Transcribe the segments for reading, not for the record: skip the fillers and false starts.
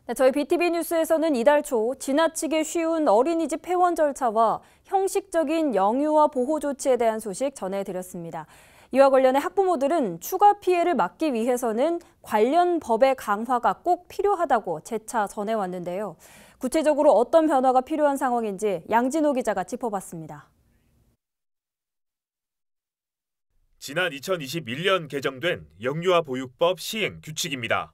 네, 저희 BTV 뉴스에서는 이달 초 지나치게 쉬운 어린이집 폐원 절차와 형식적인 영유아 보호 조치에 대한 소식 전해드렸습니다. 이와 관련해 학부모들은 추가 피해를 막기 위해서는 관련 법의 강화가 꼭 필요하다고 재차 전해왔는데요. 구체적으로 어떤 변화가 필요한 상황인지 양진호 기자가 짚어봤습니다. 지난 2021년 개정된 영유아 보육법 시행 규칙입니다.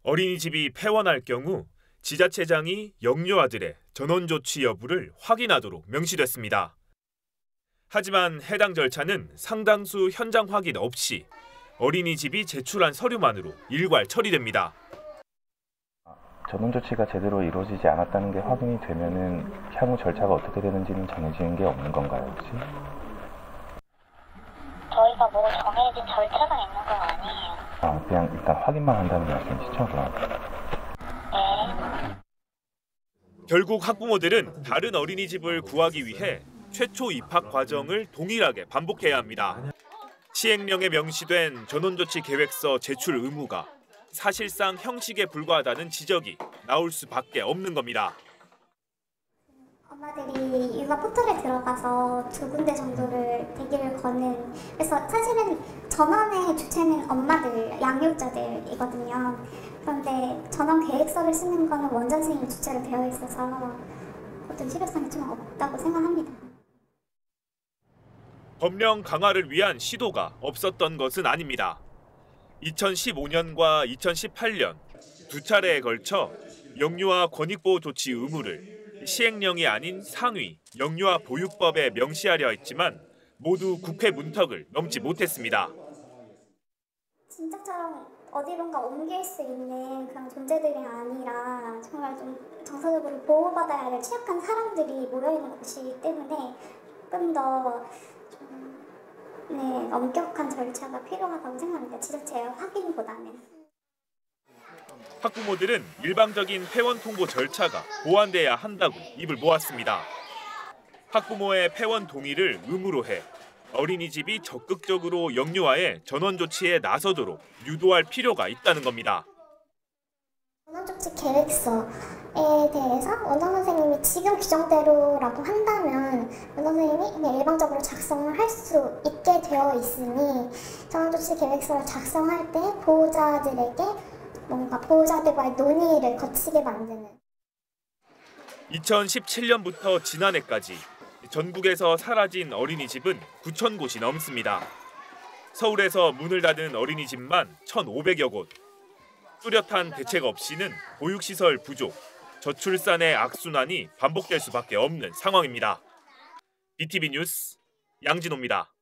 어린이집이 폐원할 경우 지자체장이 영유아들의 전원 조치 여부를 확인하도록 명시됐습니다. 하지만 해당 절차는 상당수 현장 확인 없이 어린이집이 제출한 서류만으로 일괄 처리됩니다. 전원 조치가 제대로 이루어지지 않았다는 게 확인이 되면은 향후 절차가 어떻게 되는지는 정해지는 게 없는 건가요, 혹시? 저희가 뭐 정해진 절차가 있는 건 아니에요. 그냥 일단 확인만 한다는 말씀이시죠, 그럼? 네. 결국 학부모들은 다른 어린이집을 구하기 위해 최초 입학 과정을 동일하게 반복해야 합니다. 시행령에 명시된 전원조치 계획서 제출 의무가 사실상 형식에 불과하다는 지적이 나올 수밖에 없는 겁니다. 엄마들이 육아 포털에 들어가서 2군데 정도를 대기를 거는, 그래서 사실은 전원의 주체는 엄마들, 양육자들이거든요. 그런데 전원 계획서를 쓰는 거는 원장 선생님 주체로 되어 있어서 어떤 실효성이 좀 없다고 생각합니다. 법령 강화를 위한 시도가 없었던 것은 아닙니다. 2015년과 2018년 두 차례에 걸쳐 영유아 권익보호 조치 의무를 시행령이 아닌 상위 영유아 보육법에 명시하려 했지만 모두 국회 문턱을 넘지 못했습니다. 진짜처럼 어디론가 옮길 수 있는 그런 존재들이 아니라 정말 좀 정서적으로 보호받아야 할 취약한 사람들이 모여있는 곳이기 때문에 좀 더 엄격한 절차가 필요하다고 생각합니다. 지자체 확인보다는. 학부모들은 일방적인 폐원 통보 절차가 보완돼야 한다고 입을 모았습니다. 학부모의 폐원 동의를 의무로 해 어린이집이 적극적으로 영유아의 전원 조치에 나서도록 유도할 필요가 있다는 겁니다. 전원 조치 계획서에 대해서 원장 선생님이 지금 규정대로라고 한다면 원장 선생님이 그냥 일방적으로 작성을 할 수 있게 되어 있으니 전원 조치 계획서를 작성할 때 보호자들에게 뭔가 보호자들과의 논의를 거치게 만드는. 2017년부터 지난해까지 전국에서 사라진 어린이집은 9,000곳이 넘습니다. 서울에서 문을 닫은 어린이집만 1,500여 곳. 뚜렷한 대책 없이는 보육시설 부족, 저출산의 악순환이 반복될 수밖에 없는 상황입니다. BTV 뉴스 양진호입니다.